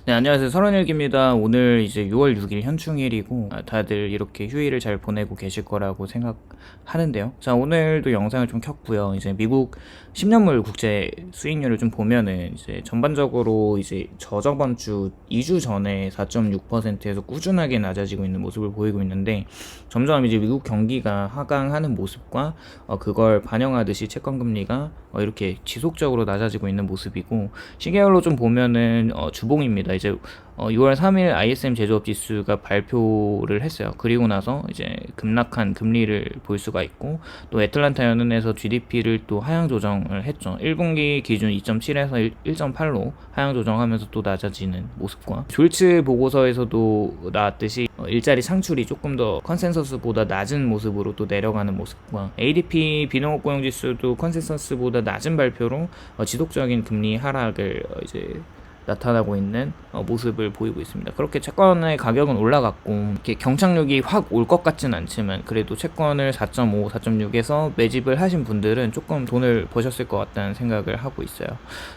네, 안녕하세요. 31기입니다. 오늘 이제 6월 6일 현충일이고, 다들 이렇게 휴일을 잘 보내고 계실 거라고 생각하는데요. 자, 오늘도 영상을 좀 켰고요. 이제 미국 10년물 국제 수익률을 좀 보면은, 이제 전반적으로 이제 저저번 주, 2주 전에 4.6%에서 꾸준하게 낮아지고 있는 모습을 보이고 있는데, 점점 이제 미국 경기가 하강하는 모습과, 그걸 반영하듯이 채권금리가 이렇게 지속적으로 낮아지고 있는 모습이고, 시계열로 좀 보면은, 주봉입니다. 이제 6월 3일 ISM 제조업 지수가 발표를 했어요. 그리고 나서 이제 급락한 금리를 볼 수가 있고, 또 애틀란타 연은에서 GDP를 또 하향 조정을 했죠. 1분기 기준 2.7에서 1.8로 하향 조정하면서 또 낮아지는 모습과, 졸츠 보고서에서도 나왔듯이 일자리 창출이 조금 더 컨센서스보다 낮은 모습으로 또 내려가는 모습과, ADP 비농업 고용 지수도 컨센서스보다 낮은 발표로 지속적인 금리 하락을 이제 나타나고 있는 모습을 보이고 있습니다. 그렇게 채권의 가격은 올라갔고, 이렇게 경착륙이 확 올 것 같진 않지만, 그래도 채권을 4.5, 4.6에서 매집을 하신 분들은 조금 돈을 버셨을 것 같다는 생각을 하고 있어요.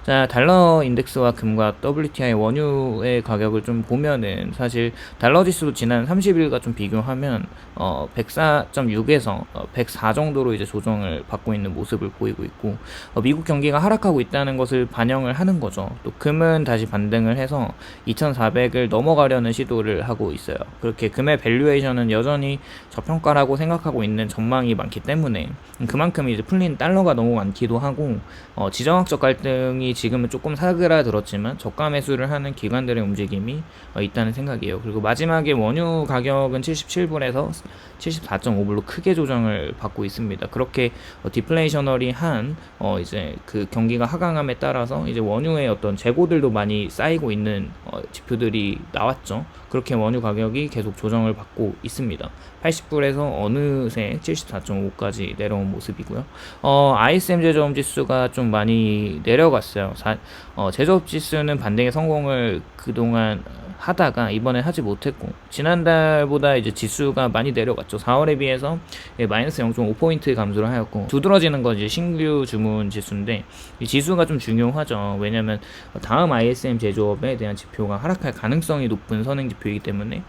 자, 달러 인덱스와 금과 WTI 원유의 가격을 좀 보면은, 사실 달러 지수도 지난 30일과 좀 비교하면 104.6에서 104 정도로 이제 조정을 받고 있는 모습을 보이고 있고, 미국 경기가 하락하고 있다는 것을 반영을 하는 거죠. 또 금은 다시 반등을 해서 2,400을 넘어가려는 시도를 하고 있어요. 그렇게 금의 밸류에이션은 여전히 저평가라고 생각하고 있는 전망이 많기 때문에, 그만큼 이제 풀린 달러가 너무 많기도 하고, 지정학적 갈등이 지금은 조금 사그라들었지만 저가 매수를 하는 기관들의 움직임이 있다는 생각이에요. 그리고 마지막에 원유 가격은 77불에서 74.5불로 크게 조정을 받고 있습니다. 그렇게 디플레이셔널이한 이제 그 경기가 하강함에 따라서 이제 원유의 어떤 재고들도 많이 쌓이고 있는 지표들이 나왔죠. 그렇게 원유 가격이 계속 조정을 받고 있습니다. 80불에서 어느새 74.5까지 내려온 모습이고요. ISM 제조업 지수가 좀 많이 내려갔어요. 제조업 지수는 반등의 성공을 그동안 하다가 이번에 하지 못했고, 지난달보다 이제 지수가 많이 내려갔죠. 4월에 비해서 마이너스 0.5포인트 감소를 하였고, 두드러지는 건 이제 신규 주문 지수인데, 이 지수가 좀 중요하죠. 왜냐면 다음 ISM 제조업에 대한 지표가 하락할 가능성이 높은 선행 지표이기 때문에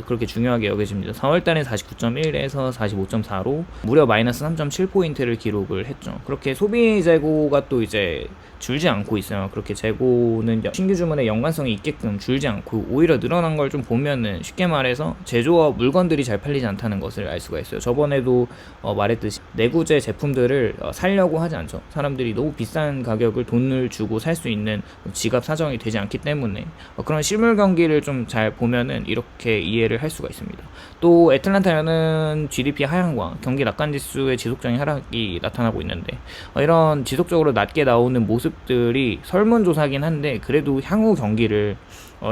그렇게 중요하게 여겨집니다. 4월달에 49.1에서 45.4로 무려 마이너스 3.7포인트를 기록을 했죠. 그렇게 소비 재고가 또 이제 줄지 않고 있어요. 그렇게 재고는 신규 주문에 연관성이 있게끔 줄지 않고 오히려 늘어난 걸 좀 보면은, 쉽게 말해서 제조업 물건들이 잘 팔리지 않다는 것을 알 수가 있어요. 저번에도 말했듯이 내구재 제품들을 사려고 하지 않죠. 사람들이 너무 비싼 가격을 돈을 주고 살 수 있는 지갑 사정이 되지 않기 때문에, 그런 실물 경기를 좀 잘 보면은 이렇게 이해를 할 수가 있습니다. 또 애틀란타연은 GDP 하향과 경기 낙관 지수의 지속적인 하락이 나타나고 있는데, 이런 지속적으로 낮게 나오는 모습들이 설문조사긴 한데, 그래도 향후 경기를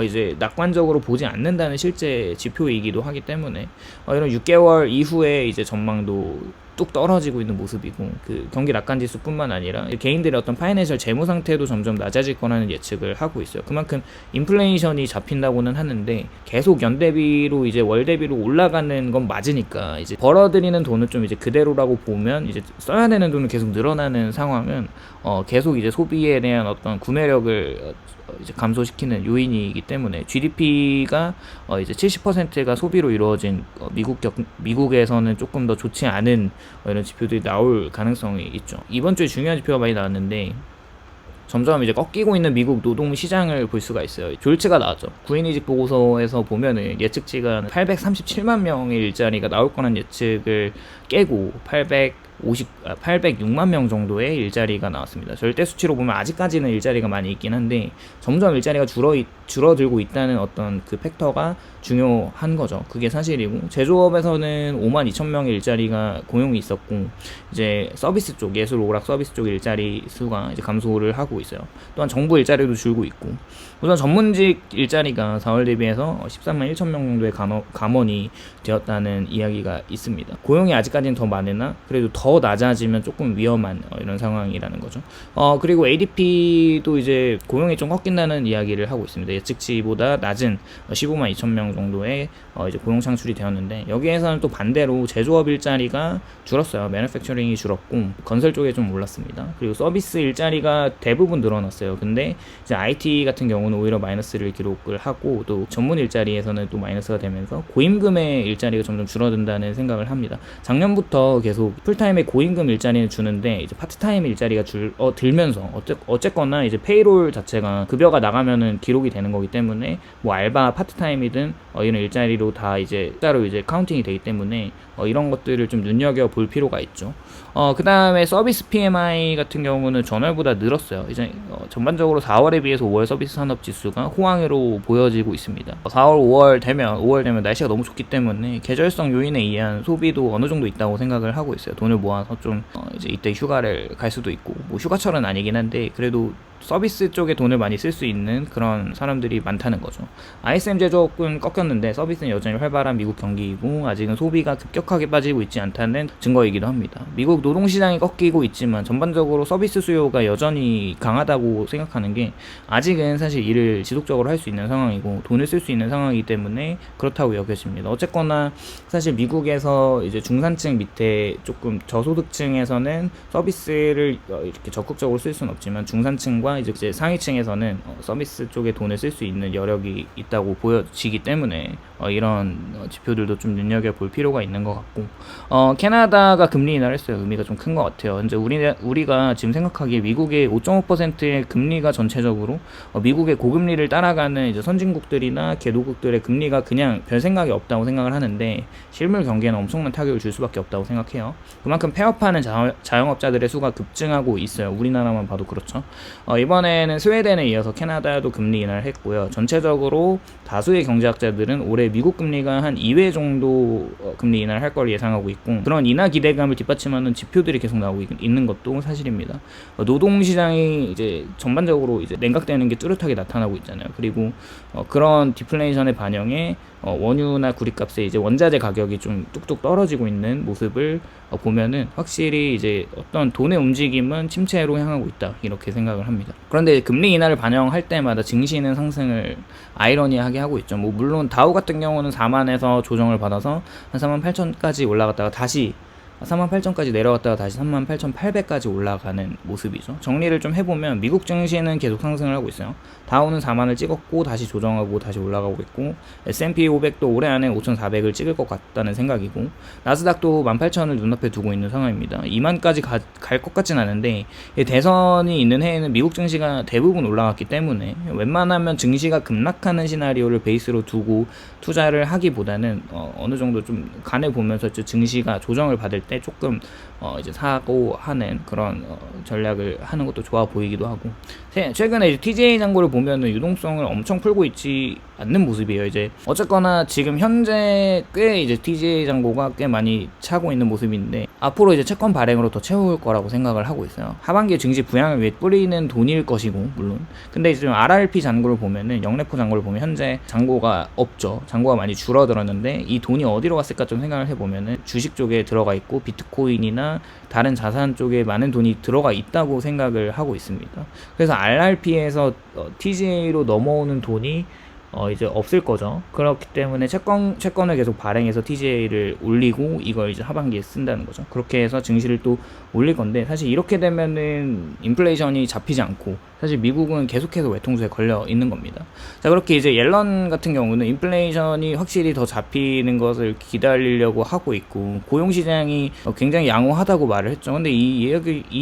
이제 낙관적으로 보지 않는다는 실제 지표이기도 하기 때문에, 이런 6개월 이후에 이제 전망도 뚝 떨어지고 있는 모습이고, 그 경기 낙관 지수뿐만 아니라 개인들의 어떤 파이낸셜 재무 상태도 점점 낮아질 거라는 예측을 하고 있어요. 그만큼 인플레이션이 잡힌다고는 하는데, 계속 연 대비로 이제 월 대비로 올라가는 건 맞으니까, 이제 벌어들이는 돈은 좀 이제 그대로라고 보면, 이제 써야 되는 돈은 계속 늘어나는 상황은 계속 이제 소비에 대한 어떤 구매력을 이제 감소시키는 요인이기 때문에, GDP가 이제 70%가 소비로 이루어진 미국에서는 조금 더 좋지 않은 이런 지표들이 나올 가능성이 있죠. 이번 주에 중요한 지표가 많이 나왔는데, 점점 이제 꺾이고 있는 미국 노동 시장을 볼 수가 있어요. 졸츠가 나왔죠. 구인이직 보고서에서 보면은 예측치가 837만 명의 일자리가 나올 거라는 예측을 깨고 806만 명 정도의 일자리가 나왔습니다. 절대 수치로 보면 아직까지는 일자리가 많이 있긴 한데, 점점 일자리가 줄어들고 있다는 어떤 그 팩터가 중요한 거죠. 그게 사실이고, 제조업에서는 5만 2천 명의 일자리가 고용이 있었고, 이제 서비스 쪽, 예술 오락 서비스 쪽 일자리 수가 이제 감소를 하고 있어요. 또한 정부 일자리도 줄고 있고, 우선 전문직 일자리가 4월 대비해서 13만 1천 명 정도의 감원이 되었다는 이야기가 있습니다. 고용이 아직까지는 더 많으나 그래도 더 더 낮아지면 조금 위험한 이런 상황이라는 거죠. 그리고 ADP도 이제 고용이 좀 꺾인다는 이야기를 하고 있습니다. 예측치보다 낮은 15만 2천 명 정도의 이제 고용 창출이 되었는데, 여기에서는 또 반대로 제조업 일자리가 줄었어요. 매니팩처링이 줄었고 건설 쪽에 좀 올랐습니다. 그리고 서비스 일자리가 대부분 늘어났어요. 근데 이제 IT 같은 경우는 오히려 마이너스를 기록을 하고, 또 전문 일자리에서는 또 마이너스가 되면서 고임금의 일자리가 점점 줄어든다는 생각을 합니다. 작년부터 계속 풀타임의 고임금 일자리는 주는데 이제 파트타임 일자리가 들면서 어쨌거나 이제 페이롤 자체가 급여가 나가면은 기록이 되는 거기 때문에 뭐 알바 파트타임이든 이런 일자리로 다 이제 따로 이제 카운팅이 되기 때문에 이런 것들을 좀 눈여겨 볼 필요가 있죠. 그 다음에 서비스 PMI 같은 경우는 전월보다 늘었어요. 이제 전반적으로 4월에 비해서 5월 서비스 산업 지수가 호황으로 보여지고 있습니다. 4월, 5월 되면 날씨가 너무 좋기 때문에 계절성 요인에 의한 소비도 어느 정도 있다고 생각을 하고 있어요. 돈을 모아서 좀 이제 이때 휴가를 갈 수도 있고, 뭐 휴가철은 아니긴 한데 그래도 서비스 쪽에 돈을 많이 쓸 수 있는 그런 사람들이 많다는 거죠. ISM 제조업은 꺾였는데 서비스는 여전히 활발한 미국 경기이고 아직은 소비가 급격하게 빠지고 있지 않다는 증거이기도 합니다. 미국 노동시장이 꺾이고 있지만 전반적으로 서비스 수요가 여전히 강하다고 생각하는 게, 아직은 사실 일을 지속적으로 할 수 있는 상황이고 돈을 쓸 수 있는 상황이기 때문에 그렇다고 여겨집니다. 어쨌거나 사실 미국에서 이제 중산층 밑에 조금 저소득층에서는 서비스를 이렇게 적극적으로 쓸 수는 없지만, 중산층과 이제 상위층에서는 서비스 쪽에 돈을 쓸 수 있는 여력이 있다고 보여지기 때문에 이런 지표들도 좀 눈여겨볼 필요가 있는 것 같고, 캐나다가 금리 인하를 했어요. 의미가 좀 큰 것 같아요. 이제 우리가 지금 생각하기에 미국의 5.5%의 금리가 전체적으로 미국의 고금리를 따라가는 이제 선진국들이나 개도국들의 금리가 그냥 별 생각이 없다고 생각을 하는데, 실물 경기에는 엄청난 타격을 줄 수밖에 없다고 생각해요. 그만큼 폐업하는 자영업자들의 수가 급증하고 있어요. 우리나라만 봐도 그렇죠. 이번에는 스웨덴에 이어서 캐나다도 금리 인하를 했고요. 전체적으로 다수의 경제학자들은 올해 미국 금리가 한 2회 정도 금리 인하를 할 걸 예상하고 있고, 그런 인하 기대감을 뒷받침하는 지표들이 계속 나오고 있는 것도 사실입니다. 노동시장이 이제 전반적으로 이제 냉각되는 게 뚜렷하게 나타나고 있잖아요. 그리고 그런 디플레이션의 반영에 원유나 구리값에 이제 원자재 가격이 좀 뚝뚝 떨어지고 있는 모습을 보면은 확실히 이제 어떤 돈의 움직임은 침체로 향하고 있다, 이렇게 생각을 합니다. 그런데 금리 인하를 반영할 때마다 증시는 상승을 아이러니하게 하고 있죠. 뭐 물론 다우 같은 경우는 4만에서 조정을 받아서 한 48,000까지 올라갔다가 다시 48,000까지 내려갔다가 다시 38,800까지 올라가는 모습이죠. 정리를 좀 해보면 미국 증시는 계속 상승을 하고 있어요. 다우는 4만을 찍었고 다시 조정하고 다시 올라가고 있고, S&P 500도 올해 안에 5,400을 찍을 것 같다는 생각이고, 나스닥도 18,000을 눈앞에 두고 있는 상황입니다. 2만까지 갈 것 같진 않은데, 대선이 있는 해에는 미국 증시가 대부분 올라갔기 때문에 웬만하면 증시가 급락하는 시나리오를 베이스로 두고 투자를 하기보다는 어느 정도 좀 간을 보면서 증시가 조정을 받을 때 조금 이제 사고 하는 그런 전략을 하는 것도 좋아 보이기도 하고, 최근에 이제 TJ 잔고를 보면은 유동성을 엄청 풀고 있지 않는 모습이에요. 이제 어쨌거나 지금 현재 꽤 이제 TJ 잔고가 꽤 많이 차고 있는 모습인데, 앞으로 이제 채권 발행으로 더 채울 거라고 생각을 하고 있어요. 하반기 증시 부양을 위해 뿌리는 돈일 것이고, 물론 근데 이제 RRP 잔고를 보면은, 영래포 잔고를 보면 현재 잔고가 없죠. 잔고가 많이 줄어들었는데 이 돈이 어디로 갔을까 좀 생각을 해보면은 주식 쪽에 들어가 있고 비트코인이나 다른 자산 쪽에 많은 돈이 들어가 있다고 생각을 하고 있습니다. 그래서 RRP에서 TGA로 넘어오는 돈이 이제 없을 거죠. 그렇기 때문에 채권을 계속 발행해서 TGA를 올리고 이걸 이제 하반기에 쓴다는 거죠. 그렇게 해서 증시를 또 올릴 건데, 사실 이렇게 되면은 인플레이션이 잡히지 않고 사실 미국은 계속해서 외통수에 걸려 있는 겁니다. 자, 그렇게 이제 옐런 같은 경우는 인플레이션이 확실히 더 잡히는 것을 기다리려고 하고 있고, 고용시장이 굉장히 양호하다고 말을 했죠. 근데 이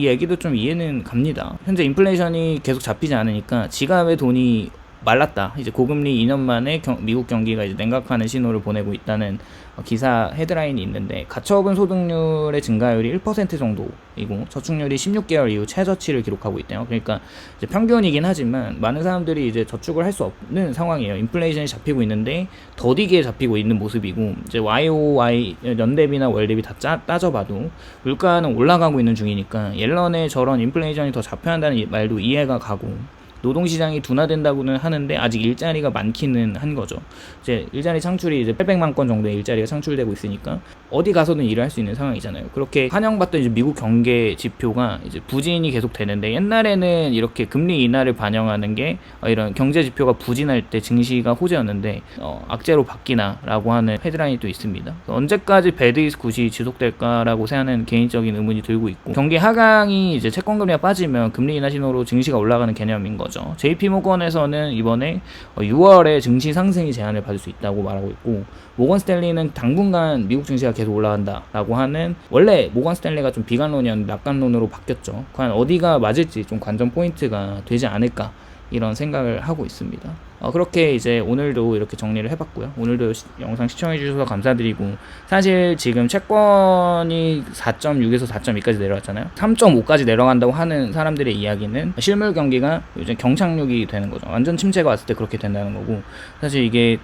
얘기도 좀 이해는 갑니다. 현재 인플레이션이 계속 잡히지 않으니까 지갑의 돈이 말랐다. 이제 고금리 2년 만에 미국 경기가 이제 냉각하는 신호를 보내고 있다는 기사 헤드라인이 있는데, 가처분 소득률의 증가율이 1% 정도이고 저축률이 16개월 이후 최저치를 기록하고 있대요. 그러니까 이제 평균이긴 하지만 많은 사람들이 이제 저축을 할 수 없는 상황이에요. 인플레이션이 잡히고 있는데 더디게 잡히고 있는 모습이고, 이제 YOY 연대비나 월대비 다 따져봐도 물가는 올라가고 있는 중이니까 옐런의 저런 인플레이션이 더 잡혀야 한다는 말도 이해가 가고, 노동시장이 둔화된다고는 하는데 아직 일자리가 많기는 한 거죠. 이제 일자리 창출이 이제 800만 건 정도의 일자리가 창출되고 있으니까 어디 가서든 일을 할 수 있는 상황이잖아요. 그렇게 환영받던 이제 미국 경제 지표가 이제 부진이 계속 되는데, 옛날에는 이렇게 금리 인하를 반영하는 게 이런 경제 지표가 부진할 때 증시가 호재였는데 악재로 바뀌나라고 하는 헤드라인이 또 있습니다. 언제까지 배드 이즈 굿이 지속될까라고 하는 개인적인 의문이 들고 있고, 경기 하강이 이제 채권금리가 빠지면 금리 인하 신호로 증시가 올라가는 개념인 거죠. JP모건에서는 이번에 6월에 증시 상승이 제한을 받을 수 있다고 말하고 있고, 모건 스탠리는 당분간 미국 증시가 계속 올라간다라고 하는, 원래 모건 스탠리가 좀 비관론이었는데 낙관론으로 바뀌었죠. 과연 어디가 맞을지 좀 관전 포인트가 되지 않을까 이런 생각을 하고 있습니다. 그렇게 이제 오늘도 이렇게 정리를 해봤고요. 오늘도 영상 시청해주셔서 감사드리고, 사실 지금 채권이 4.6에서 4.2까지 내려왔잖아요. 3.5까지 내려간다고 하는 사람들의 이야기는 실물 경기가 요즘 경착륙이 되는 거죠. 완전 침체가 왔을 때 그렇게 된다는 거고, 사실 이게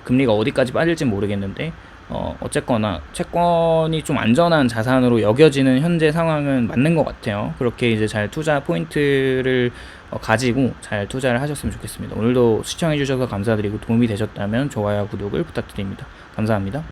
금리가 어디까지 빠질지 모르겠는데 어쨌거나 채권이 좀 안전한 자산으로 여겨지는 현재 상황은 맞는 것 같아요. 그렇게 이제 잘 투자 포인트를 가지고 잘 투자를 하셨으면 좋겠습니다. 오늘도 시청해주셔서 감사드리고, 도움이 되셨다면 좋아요, 구독을 부탁드립니다. 감사합니다.